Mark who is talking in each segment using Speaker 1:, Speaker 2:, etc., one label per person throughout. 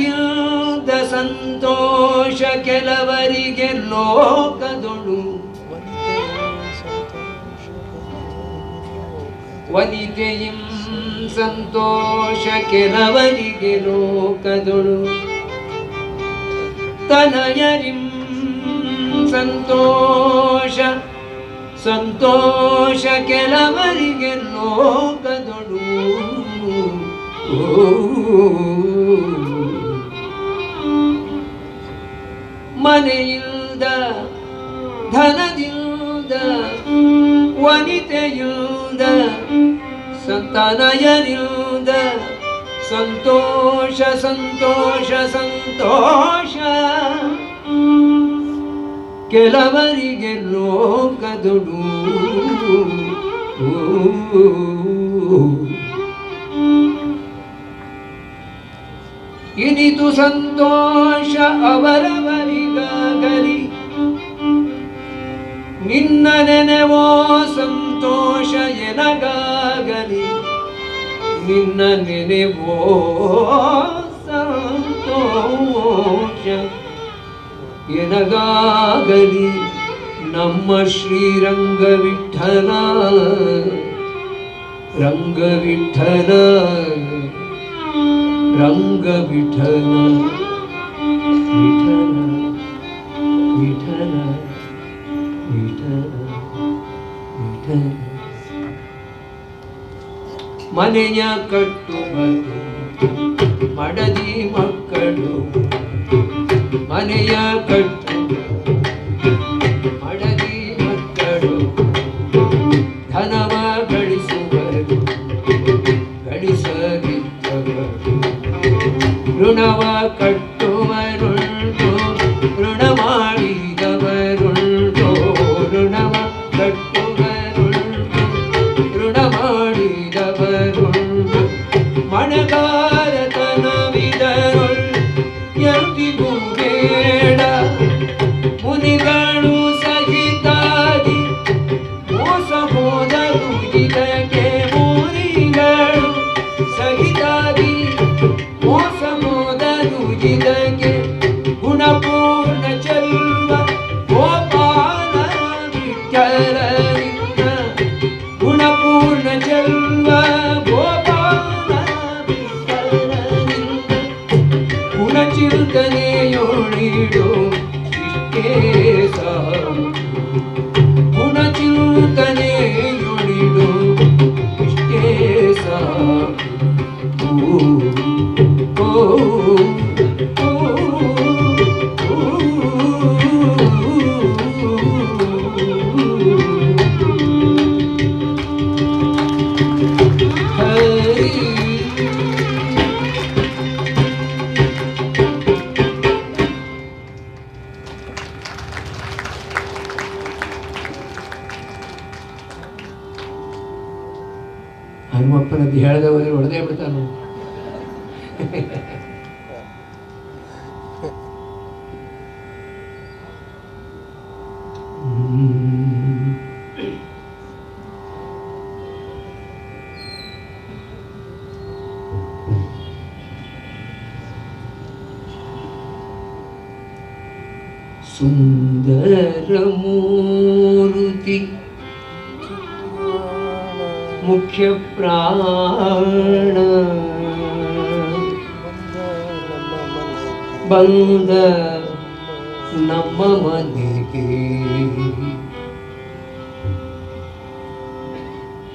Speaker 1: ಧನದಿಂದ ಸಂತೋಷ ಕೆಲವರಿಗೆ ಲೋಕದೊಳು ವನಿತೆಯಂ ಸಂತೋಷ ಕೆಲವರಿಗೆ ಲೋಕದೊಳು ತನಯರಿಂ ಸಂತೋಷ ಸಂತೋಷ ಕೆಲವರಿಗೆ ಲೋಕದೊಳು ಮನೆಯಿಲ್ದ ಧನದಿಂದ ವನಿತೆಯಿಲ್ದ ಸಂತಾನಯನಿಲ್ದ ಸಂತೋಷ ಸಂತೋಷ ಸಂತೋಷ ಕೆಲವರಿಗೆ ಲೋಕದೊಡು ಇನಿತು ಸಂತೋಷ ಅವರವರಿಗಾಗಲಿ ನಿನ್ನ ನೆನೆವೋ ಸಂತೋಷ ಎನಗಾಗಲಿ ನಿನ್ನ ನೆನೆವೋ ಸಂತೋಷ ಎನಗಾಗಲಿ ನಮ್ಮ ಶ್ರೀರಂಗ ವಿಠಲ ರಂಗ ವಿಠಲ ರಂಗ ವಿಠಲ ವಿಠಲ ವಿಠಲ ವಿಠಲ ವಿಠಲ ಮನೆಯ ಕಟ್ಟುವುದು ಮಡದಿ ಮಕ್ಕಳು ಮನೆಯ ಕಟ್ಟು ಮಡದಿ ಮಕ್ಕಳು ಧನವ ಗಳಿಸುವರು ಗಳಿಸದಿದ್ದವರು ಋಣವ ಕಟ್ಟುವರುಂಟು ಋಣ ಮಾಡಿದವರುಂಟು ಋಣವ ಕಟ್ಟುವರುಂಟು ಋಣ ಮಾಡಿದವರುಂಟು ಮಣಗಾರತನವಿದರುಳ್ ಎಂದಿಗೂ ಬೇಡ ಮುನಿಗಳು ಸಹಿತಾದಿ ಮೋಸ ಹೋದರು ಇದಕ್ಕೆ ಮುನಿಗಳು ಸಹಿತಾದಿ ಮೋಸ ಹೋದರು ಇದಕ್ಕೆ ಗುಣಪೂರ್ಣ ಚೆಲ್ವ ಗೋಪಾಲ ವಿಠಲನಿಂದ ಗುಣಪೂರ್ಣ ಚೆಲ್ವ ಗೋಪಾಲ ವಿಠಲನಿಂದ ಗುಣಚಿಂತನೆಯೊಳಿಡು ಇಷ್ಟೇ ಸಾಕು ಗುಣಚಿಂತನೆಯೊಳಿಡು ಇಷ್ಟೇ ಸಾಕು ಓ ಹನುಮಪ್ಪನದ್ದು ಹೇಳಿದವರು ಹೊಡೆದೇ ಬಿಡ್ತಾನೆ. ಸುಂದರ ಮೂರುತಿ ಮುಖ್ಯ ಪ್ರಾಣ ಬಂದ ನಮ್ಮ ಮನೆಗೆ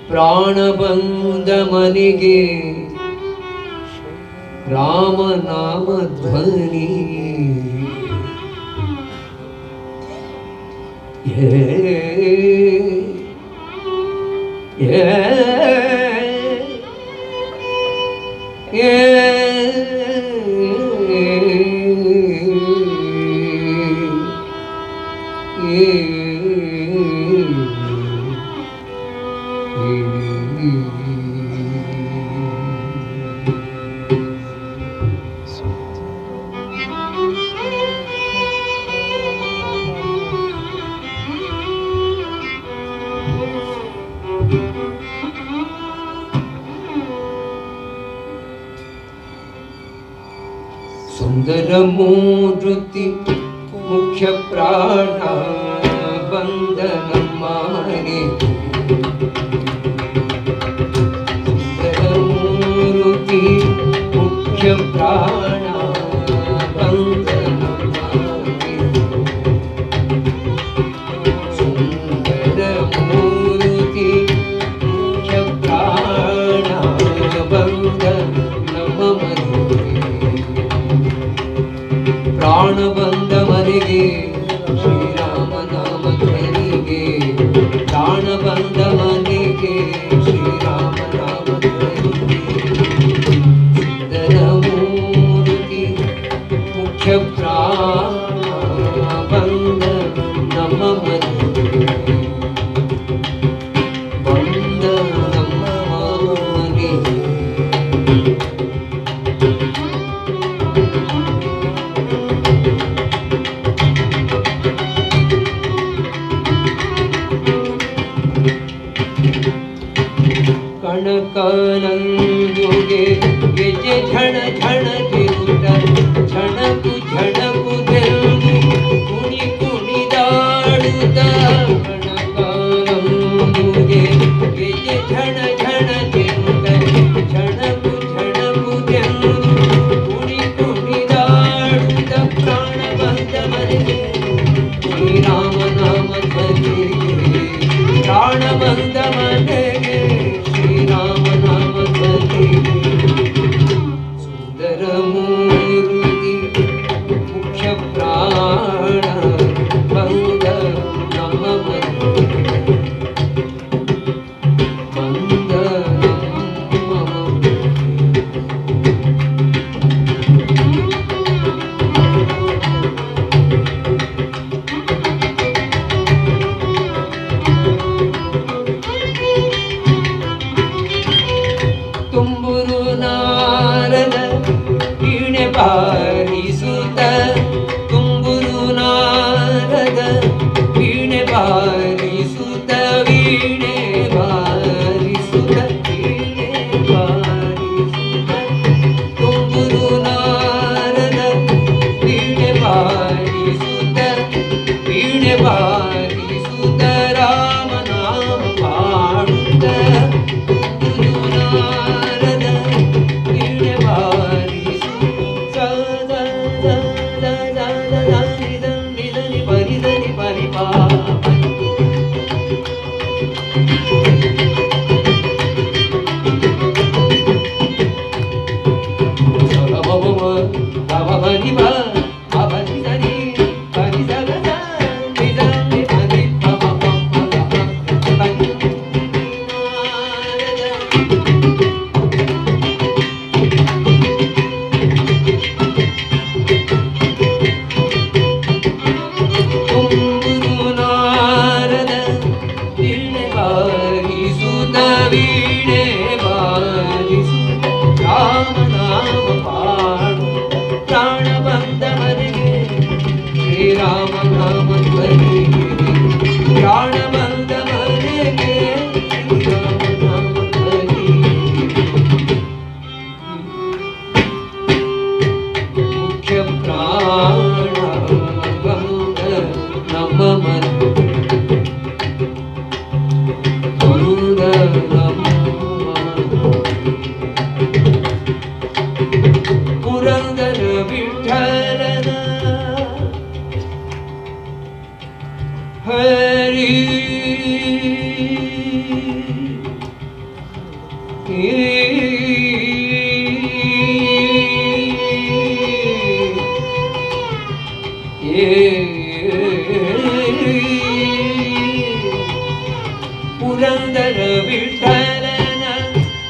Speaker 1: ಪ್ರಾಣ ಬಂದ ಮನೆಗೆ ರಾಮನಾಮ ಧ್ವನಿ ಸುಂದರ ಮೂರ್ತಿ ಮುಖ್ಯ ಪ್ರಾಣ ಬಂದ ನಮ್ಮ ಮನೆಗೆ. ಸುಂದರ ಮೂರ್ತಿ ಮುಖ್ಯ ಪ್ರಾಣ ಬಂದ ನಮ್ಮ ಮನೆಗೆ. ಸುಂದರ ಮೂರ್ತಿ ಮುಖ್ಯ ಪ್ರಾಣ ಬಂದ ನಮ್ಮ ಮನೆಗೆ. ಪ್ರಾಣ ಬಂದ ಮನೆಗೆ ಶ್ರೀರಾಮ ನಾಮ ಧ್ವನಿಗೆ. ಪ್ರಾಣ ಬಂದ ಮನೆಗೆ ಶ್ರೀರಾಮ ನಾಮ ಧ್ವನಿಗೆ. ಸುಂದರ ಮೂರ್ತಿ ಮುಖ್ಯ ಪ್ರಾಣ ಬಂದ ನಮ್ಮ ಮನೆಗೆ. ಬಂದ ನಮ್ಮ ಮನೆಗೆ. ಕಣಕನಂದುಗೆ ಗೆಜೆ ಝಣ ಝಣ ಗೆರುತ ಝಣಕು ಝಣಕು ಗೆಲ್ದು ಕುಣಿ ಕುಣಿದಾಡುತ್ತ. ಕಣಕನಂದುಗೆ ಗೆಜೆ ಝಣ ಝಣ ಗೆರುತ ಝಣಕು ಝಣಕು ಗೆಲ್ದು ಕುಣಿ ಕುಣಿದಾಡುತ್ತ. ಪ್ರಾಣ ಬಂದ ಮನೆಗೆ ಶ್ರೀರಾಮ ನಾಮ ಧ್ವನಿಗೆ. ಪ್ರಾಣ ಬಂದ ಮನೆಗೆ ಶ್ರೀರಾಮ ನಾಮ ಧ್ವನಿಗೆ. ಸುಂದರ ಮೂರ್ತಿ ಮುಖ್ಯ ಪ್ರಾಣ ಬಂದ ನಮ್ಮ ಮನೆಗೆ. ಬಂದ ನಮ್ಮ ತುಂಬುರು ನಾರದ ವೀಣೆ ಬಾರಿಸುತ್ತ. ತುಂಬುರು ನಾರದ ವೀಣೆ ಬಾರಿಸುತ್ತ. ವೀಣೆ ಬಾರಿಸುತ್ತ. ವೀಣೆ ಬಾರಿಸುತ್ತ. ತುಂಬುರು ನಾರದ ವೀಣೆ ಬಾರಿಸುತ್ತ. ವೀಣೆ ಬಾರಿಸುತ್ತ. ರಾಮ ನಾಮ ಪಾಡುತ್ತ. ವೀಣೆ ಬಾರಿಸುತ್ತ. ರಾಮ ನಾಮ ಪಾಡುತ್ತ. ಪ್ರಾಣ ಬಂದ ಮನೆಗೆ ಶ್ರೀರಾಮ ನಾಮ ಧ್ವನಿಗೆ. ಪ್ರಾಣ ಬಂದ ಮನೆಗೆ ಶ್ರೀರಾಮ ನಾಮ ಧ್ವನಿಗೆ. ಮುಖ್ಯ ಪ್ರಾಣ ಬಂದ ನಮ್ಮ ಮನೆಗೆ. ಪುರಂದರ ವಿಠಲನ ಹರಿ ಪುರಂದರ ವಿಠಲನ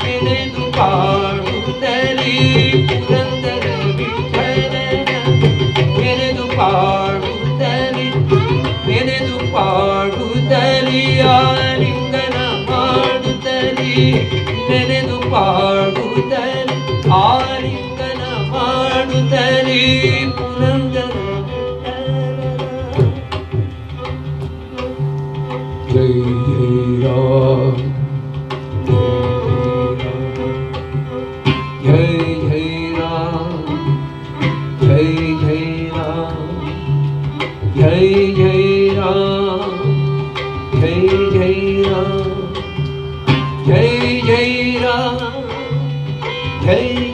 Speaker 1: ನೆನೆದು ಪಾಡುತ್ತಲೇ. ಪುರಂದರ ವಿಠಲನ ನೆನೆದು ಪಾಡುತ್ತಲೇ. ನೆನೆದು ಪಾಡುತ್ತಲೇ. ಆಲಿಂಗನ ಮಾಡುತ್ತಲೇ. ನೆನೆದು ಪಾಡುತ್ತಲೇ. ಆಲಿಂಗನ ಮಾಡುತ್ತಲೇ. ಪುರಂದರ ಜೈ ಜೈ ರಾಮ ಜೈ ಜೈ ರಾಮ ಜೈ जय जय राम जय